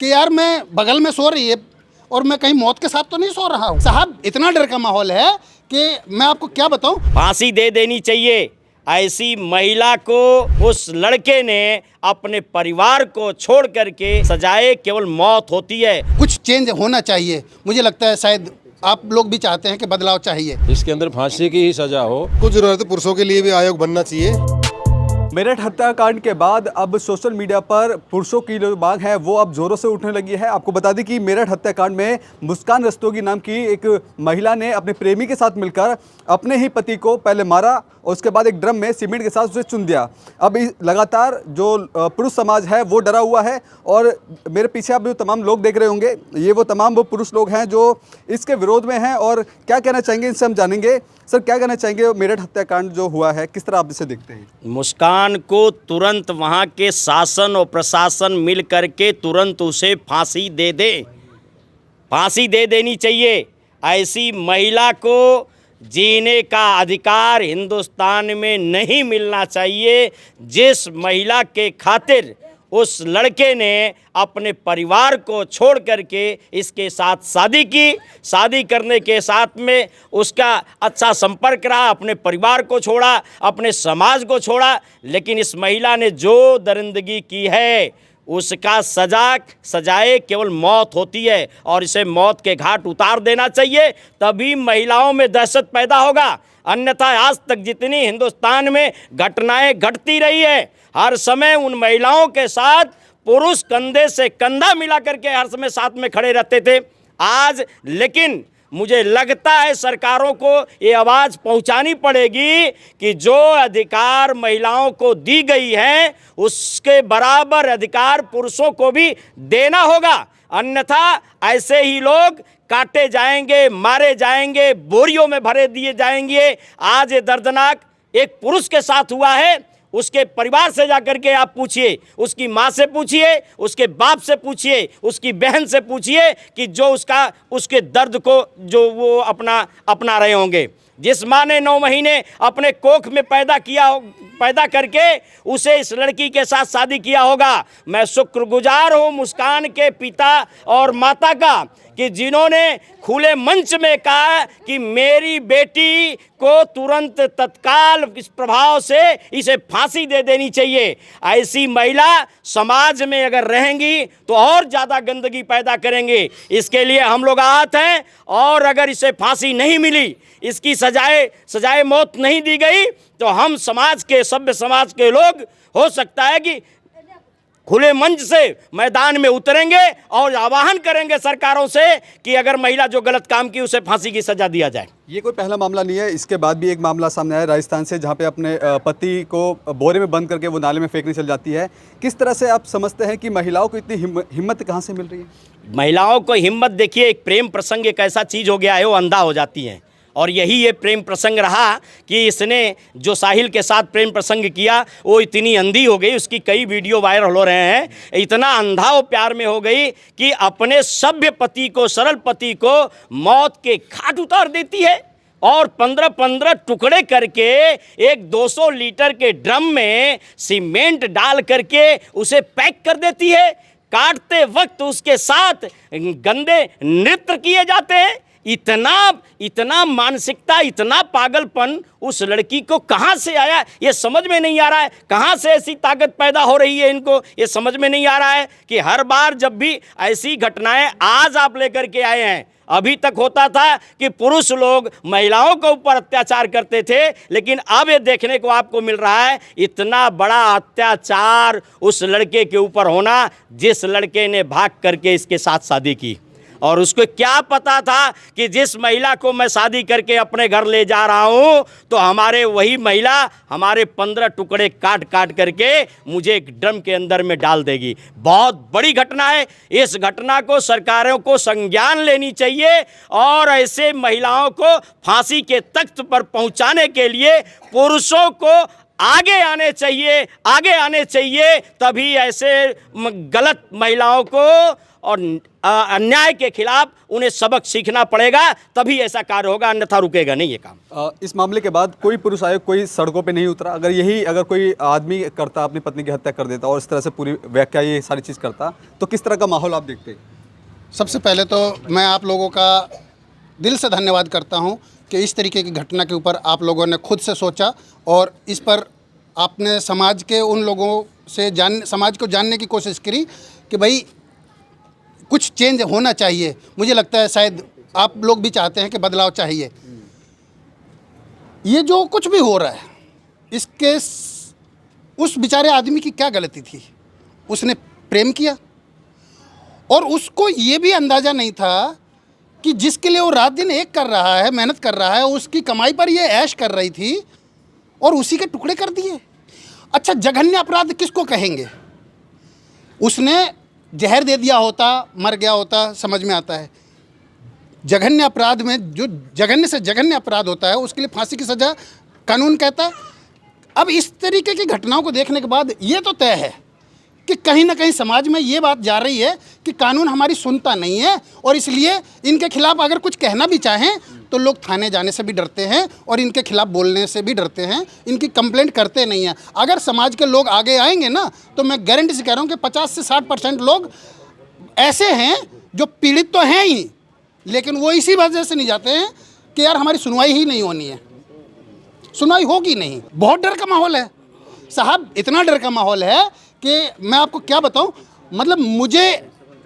कि यार मैं बगल में सो रही है और मैं कहीं मौत के साथ तो नहीं सो रहा हूँ साहब। इतना डर का माहौल है कि मैं आपको क्या बताऊँ। फांसी दे देनी चाहिए ऐसी महिला को। उस लड़के ने अपने परिवार को छोड़ करके सजाए केवल मौत होती है। कुछ चेंज होना चाहिए, मुझे लगता है शायद आप लोग भी चाहते हैं कि बदलाव चाहिए। इसके अंदर फांसी की ही सजा हो। कुछ जरूरत है, पुरुषों के लिए भी आयोग बनना चाहिए। मेरठ हत्याकांड के बाद अब सोशल मीडिया पर पुरुषों की जो मांग है वो अब जोरों से उठने लगी है। आपको बता दें कि मेरठ हत्याकांड में मुस्कान रस्तोगी नाम की एक महिला ने अपने प्रेमी के साथ मिलकर अपने ही पति को पहले मारा और उसके बाद एक ड्रम में सीमेंट के साथ उसे चुन दिया। अब लगातार जो पुरुष समाज है वो डरा हुआ है और मेरे पीछे आप जो तमाम लोग देख रहे होंगे ये वो पुरुष लोग हैं जो इसके विरोध में हैं और क्या कहना चाहेंगे इनसे हम जानेंगे। सर, क्या कहना चाहेंगे मेरठ हत्याकांड जो हुआ है किस तरह आप इसे देखते हैं? मुस्कान को तुरंत वहाँ के शासन और प्रशासन मिल करके तुरंत उसे फांसी दे दे। फांसी दे देनी चाहिए। ऐसी महिला को जीने का अधिकार हिंदुस्तान में नहीं मिलना चाहिए। जिस महिला के खातिर उस लड़के ने अपने परिवार को छोड़ करके इसके साथ शादी की, शादी करने के साथ में उसका अच्छा संपर्क रहा, अपने परिवार को छोड़ा, अपने समाज को छोड़ा, लेकिन इस महिला ने जो दरिंदगी की है उसका सजाए केवल मौत होती है और इसे मौत के घाट उतार देना चाहिए। तभी महिलाओं में दहशत पैदा होगा। अन्यथा आज तक जितनी हिंदुस्तान में घटनाएं घटती रही है हर समय उन महिलाओं के साथ पुरुष कंधे से कंधा मिला करके हर समय साथ में खड़े रहते थे। आज लेकिन मुझे लगता है सरकारों को ये आवाज़ पहुंचानी पड़ेगी कि जो अधिकार महिलाओं को दी गई है उसके बराबर अधिकार पुरुषों को भी देना होगा। अन्यथा ऐसे ही लोग काटे जाएंगे, मारे जाएंगे, बोरियों में भरे दिए जाएंगे। आज ये दर्दनाक एक पुरुष के साथ हुआ है। उसके परिवार से जाकर के आप पूछिए, उसकी माँ से पूछिए, उसके बाप से पूछिए, उसकी बहन से पूछिए कि जो उसके दर्द को जो वो अपना रहे होंगे। जिस माँ ने 9 महीने अपने कोख में पैदा करके उसे इस लड़की के साथ शादी किया होगा। मैं शुक्रगुजार हूँ मुस्कान के पिता और माता का कि जिन्होंने खुले मंच में कहा कि मेरी बेटी को तुरंत तत्काल इस प्रभाव से इसे फांसी दे देनी चाहिए। ऐसी महिला समाज में अगर रहेंगी तो और ज़्यादा गंदगी पैदा करेंगे। इसके लिए हम लोग आहत हैं और अगर इसे फांसी नहीं मिली, इसकी सजाए मौत नहीं दी गई तो हम सभ्य समाज के लोग हो सकता है कि खुले मंच से मैदान में उतरेंगे और आह्वान करेंगे सरकारों से कि अगर महिला जो गलत काम की उसे फांसी की सजा दिया जाए। ये कोई पहला मामला नहीं है, इसके बाद भी एक मामला सामने आया राजस्थान से जहाँ पे अपने पति को बोरे में बंद करके वो नाले में फेंकने चल जाती है। किस तरह से आप समझते हैं कि महिलाओं को इतनी हिम्मत कहाँ से मिल रही है? महिलाओं को हिम्मत, देखिए एक प्रेम प्रसंग एक ऐसा चीज़ हो गया है वो अंधा हो जाती है और यही ये प्रेम प्रसंग रहा कि इसने जो साहिल के साथ प्रेम प्रसंग किया वो इतनी अंधी हो गई, उसकी कई वीडियो वायरल हो रहे हैं, इतना अंधा वो प्यार में हो गई कि अपने सभ्य पति को, सरल पति को मौत के घाट उतार देती है और 15-15 टुकड़े करके एक 200 लीटर के ड्रम में सीमेंट डाल करके उसे पैक कर देती है। काटते वक्त उसके साथ गंदे नृत्य किए जाते हैं। इतना मानसिकता, इतना पागलपन उस लड़की को कहाँ से आया ये समझ में नहीं आ रहा है। कहाँ से ऐसी ताकत पैदा हो रही है इनको ये समझ में नहीं आ रहा है कि हर बार जब भी ऐसी घटनाएं आज आप लेकर के आए हैं। अभी तक होता था कि पुरुष लोग महिलाओं के ऊपर अत्याचार करते थे, लेकिन अब ये देखने को आपको मिल रहा है इतना बड़ा अत्याचार उस लड़के के ऊपर होना जिस लड़के ने भाग करके इसके साथ शादी की। और उसको क्या पता था कि जिस महिला को मैं शादी करके अपने घर ले जा रहा हूँ तो वही महिला हमारे 15 टुकड़े काट करके मुझे एक ड्रम के अंदर में डाल देगी। बहुत बड़ी घटना है। इस घटना को सरकारों को संज्ञान लेनी चाहिए और ऐसे महिलाओं को फांसी के तख्त पर पहुँचाने के लिए पुरुषों को आगे आने चाहिए। तभी ऐसे गलत महिलाओं को और अन्याय के खिलाफ उन्हें सबक सीखना पड़ेगा, तभी ऐसा कार्य होगा, अन्यथा रुकेगा नहीं ये काम। इस मामले के बाद कोई पुरुष आयोग कोई सड़कों पे नहीं उतरा? अगर कोई आदमी करता, अपनी पत्नी की हत्या कर देता और इस तरह से पूरी व्याख्या ये सारी चीज़ करता, तो किस तरह का माहौल आप देखते? सबसे पहले तो मैं आप लोगों का दिल से धन्यवाद करता हूं कि इस तरीके की घटना के ऊपर आप लोगों ने खुद से सोचा और इस पर आपने समाज के उन लोगों से समाज को जानने की कोशिश करी कि भाई कुछ चेंज होना चाहिए। मुझे लगता है शायद आप लोग भी चाहते हैं कि बदलाव चाहिए। ये जो कुछ भी हो रहा है, इसके उस बेचारे आदमी की क्या गलती थी? उसने प्रेम किया और उसको ये भी अंदाज़ा नहीं था कि जिसके लिए वो रात दिन एक कर रहा है, मेहनत कर रहा है, उसकी कमाई पर ये ऐश कर रही थी और उसी के टुकड़े कर दिए। अच्छा, जघन्य अपराध किसको कहेंगे? उसने जहर दे दिया होता, मर गया होता, समझ में आता है। जघन्य अपराध में जो जघन्य से जघन्य अपराध होता है उसके लिए फांसी की सज़ा कानून कहता है। अब इस तरीके की घटनाओं को देखने के बाद ये तो तय है कि कहीं ना कहीं समाज में ये बात जा रही है कि कानून हमारी सुनता नहीं है और इसलिए इनके खिलाफ अगर कुछ कहना भी चाहें तो लोग थाने जाने से भी डरते हैं और इनके खिलाफ बोलने से भी डरते हैं, इनकी कंप्लेंट करते नहीं हैं। अगर समाज के लोग आगे आएंगे ना तो मैं गारंटी से कह रहा हूँ कि 50 से 60% लोग ऐसे हैं जो पीड़ित तो हैं ही, लेकिन वो इसी वजह से नहीं जाते हैं कि यार हमारी सुनवाई ही नहीं होनी है, सुनवाई होगी नहीं। बहुत डर का माहौल है साहब, इतना डर का माहौल है कि मैं आपको क्या बताऊं। मतलब मुझे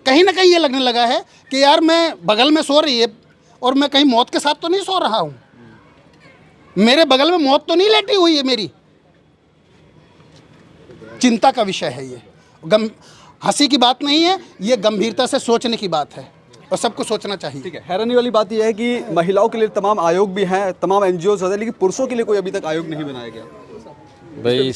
कहीं ना कहीं ये लगने लगा है कि यार मैं बगल में सो रही है और मैं कहीं मौत के साथ तो नहीं सो रहा हूं, मेरे बगल में मौत तो नहीं लेटी हुई है। मेरी चिंता का विषय है ये, हंसी की बात नहीं है, ये गंभीरता से सोचने की बात है और सबको सोचना चाहिए। ठीक है, हैरानी वाली बात यह है कि महिलाओं के लिए तमाम आयोग भी हैं, तमाम NGOs हैं, लेकिन पुरुषों के लिए कोई अभी तक आयोग नहीं बनाया गया। भाई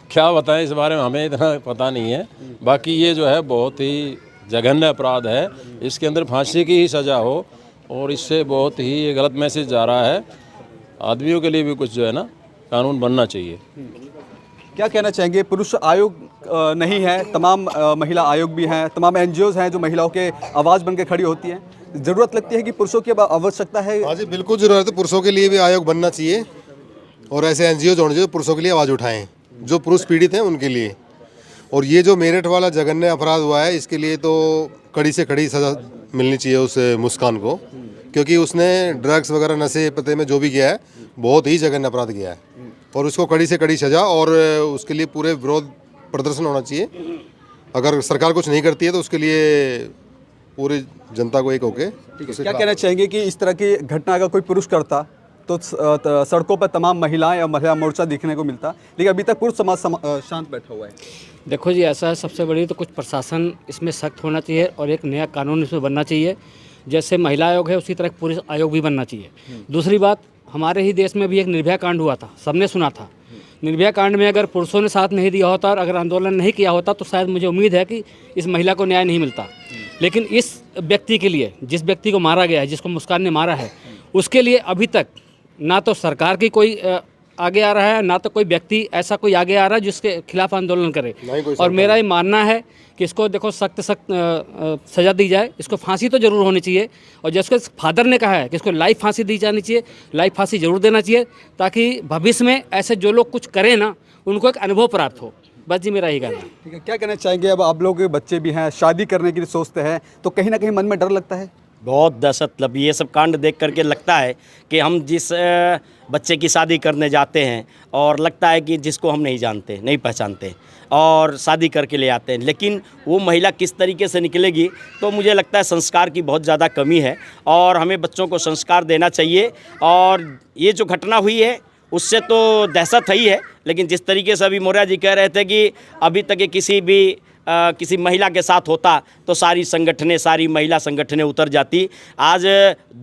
क्या बताएं, इस बारे में हमें इतना पता नहीं है। बाकी ये जो है बहुत ही जघन्य अपराध है, इसके अंदर फांसी की ही सज़ा हो और इससे बहुत ही ये गलत मैसेज जा रहा है। आदमियों के लिए भी कुछ जो है ना कानून बनना चाहिए। क्या कहना चाहेंगे? पुरुष आयोग नहीं है, तमाम महिला आयोग भी हैं, तमाम NGOs हैं जो महिलाओं के आवाज़ बन के खड़ी होती हैं। ज़रूरत लगती है कि पुरुषों की आवश्यकता है? हाँ जी, बिल्कुल ज़रूरत है। पुरुषों के लिए भी आयोग बनना चाहिए और ऐसे NGOs होने चाहिए पुरुषों के लिए आवाज़ उठाएं, जो पुरुष पीड़ित हैं उनके लिए। और ये जो मेरठ वाला जघन्य अपराध हुआ है, इसके लिए तो कड़ी से कड़ी सज़ा मिलनी चाहिए उस मुस्कान को, क्योंकि उसने ड्रग्स वगैरह नशे पते में जो भी किया है बहुत ही जघन्य अपराध किया है और उसको कड़ी से कड़ी सज़ा और उसके लिए पूरे विरोध प्रदर्शन होना चाहिए। अगर सरकार कुछ नहीं करती है तो उसके लिए पूरी जनता को एक होके। क्या कहना चाहेंगे कि इस तरह की घटना अगर कोई पुरुष करता तो सड़कों पर तमाम महिलाएं और महिला मोर्चा दिखने को मिलता, लेकिन अभी तक पुरुष समाज शांत बैठा हुआ है? देखो जी, ऐसा है, सबसे बड़ी तो कुछ प्रशासन इसमें सख्त होना चाहिए और एक नया कानून इसमें बनना चाहिए। जैसे महिला आयोग है उसी तरह पुरुष आयोग भी बनना चाहिए। दूसरी बात, हमारे ही देश में भी एक निर्भया कांड हुआ था, सबने सुना था। निर्भया कांड में अगर पुरुषों ने साथ नहीं दिया होता और अगर आंदोलन नहीं किया होता तो शायद मुझे उम्मीद है कि इस महिला को न्याय नहीं मिलता। लेकिन इस व्यक्ति के लिए, जिस व्यक्ति को मारा गया है, जिसको मुस्कान ने मारा है, उसके लिए अभी तक ना तो सरकार की कोई आगे आ रहा है, ना तो कोई व्यक्ति ऐसा कोई आगे आ रहा है जिसके खिलाफ आंदोलन करे। और मेरा ये मानना है कि इसको देखो सख्त सज़ा दी जाए, इसको फांसी तो ज़रूर होनी चाहिए। और जैसे फादर ने कहा है कि इसको लाइफ फांसी दी जानी चाहिए, लाइफ फांसी ज़रूर देना चाहिए, ताकि भविष्य में ऐसे जो लोग कुछ करें ना, उनको एक अनुभव प्राप्त हो। बस जी, मेरा यही कहना है। ठीक है, क्या कहना चाहेंगे? अब आप लोग के बच्चे भी हैं, शादी करने के लिए सोचते हैं, तो कहीं ना कहीं मन में डर लगता है? बहुत दहशत, मतलब ये सब कांड देख करके लगता है कि हम जिस बच्चे की शादी करने जाते हैं और लगता है कि जिसको हम नहीं जानते, नहीं पहचानते, और शादी करके ले आते हैं, लेकिन वो महिला किस तरीके से निकलेगी, तो मुझे लगता है संस्कार की बहुत ज़्यादा कमी है और हमें बच्चों को संस्कार देना चाहिए। और ये जो घटना हुई है उससे तो दहशत ही है, लेकिन जिस तरीके से अभी मौर्य जी कह रहे थे कि अभी तक ये किसी महिला के साथ होता तो सारी महिला संगठनें उतर जाती। आज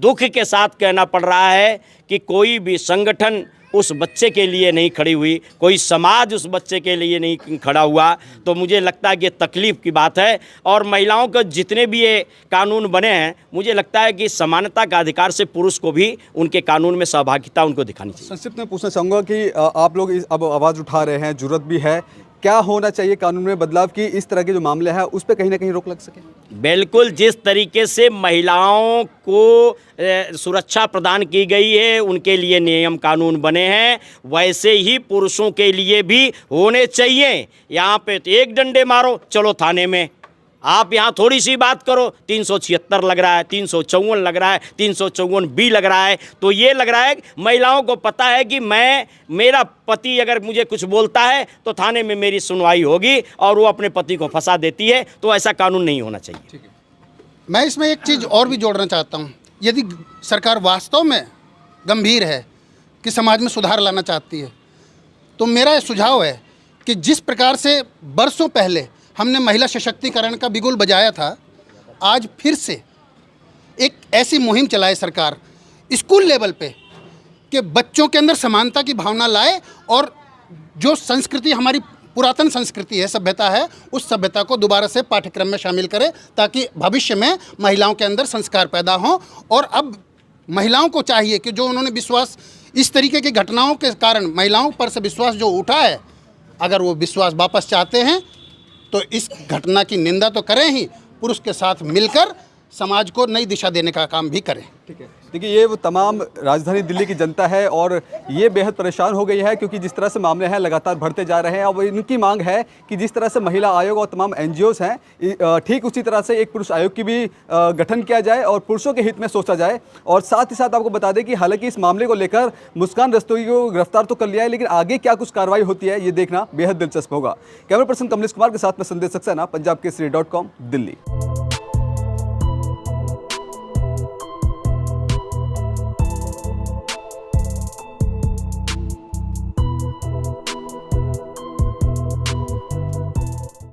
दुख के साथ कहना पड़ रहा है कि कोई भी संगठन उस बच्चे के लिए नहीं खड़ी हुई, कोई समाज उस बच्चे के लिए नहीं खड़ा हुआ, तो मुझे लगता है कि तकलीफ़ की बात है। और महिलाओं के जितने भी ये कानून बने हैं, मुझे लगता है कि समानता का अधिकार से पुरुष को भी उनके कानून में सहभागिता उनको दिखानी चाहिए। संक्षिप्त में पूछना चाहूँगा कि आप लोग अब आवाज़ उठा रहे हैं, जरूरत भी है, क्या होना चाहिए कानून में बदलाव की, इस तरह के जो मामले हैं उस पर कहीं ना कहीं रोक लग सके? बिल्कुल, जिस तरीके से महिलाओं को सुरक्षा प्रदान की गई है, उनके लिए नियम कानून बने हैं, वैसे ही पुरुषों के लिए भी होने चाहिए। यहाँ पे तो एक डंडे मारो चलो थाने में, आप यहाँ थोड़ी सी बात करो 376 लग रहा है, 354 लग रहा है, 354 बी लग रहा है। तो ये लग रहा है महिलाओं को पता है कि मेरा पति अगर मुझे कुछ बोलता है तो थाने में मेरी सुनवाई होगी, और वो अपने पति को फंसा देती है। तो ऐसा कानून नहीं होना चाहिए। मैं इसमें एक चीज़ और भी जोड़ना चाहता हूँ। यदि सरकार वास्तव में गंभीर है कि समाज में सुधार लाना चाहती है, तो मेरा सुझाव है कि जिस प्रकार से बरसों पहले हमने महिला सशक्तिकरण का बिगुल बजाया था, आज फिर से एक ऐसी मुहिम चलाए सरकार स्कूल लेवल पे कि बच्चों के अंदर समानता की भावना लाए, और जो संस्कृति हमारी पुरातन संस्कृति है, सभ्यता है, उस सभ्यता को दोबारा से पाठ्यक्रम में शामिल करे, ताकि भविष्य में महिलाओं के अंदर संस्कार पैदा हों। और अब महिलाओं को चाहिए कि जो उन्होंने विश्वास, इस तरीके की घटनाओं के कारण महिलाओं पर से विश्वास जो उठा है, अगर वो विश्वास वापस चाहते हैं तो इस घटना की निंदा तो करें ही, पुरुष के साथ मिलकर समाज को नई दिशा देने का काम भी करें। ठीक है, देखिए ये वो तमाम राजधानी दिल्ली की जनता है और ये बेहद परेशान हो गई है, क्योंकि जिस तरह से मामले हैं लगातार बढ़ते जा रहे हैं। अब इनकी मांग है कि जिस तरह से महिला आयोग और तमाम NGOs हैं, ठीक उसी तरह से एक पुरुष आयोग की भी गठन किया जाए और पुरुषों के हित में सोचा जाए। और साथ ही साथ आपको बता दें कि हालांकि इस मामले को लेकर मुस्कान रस्तोगी को गिरफ्तार तो कर लिया है, लेकिन आगे क्या कुछ कार्रवाई होती है ये देखना बेहद दिलचस्प होगा। कैमरा पर्सन कमलेश कुमार के साथ में संदेश सक्सेना, पंजाब केसरी.com, दिल्ली।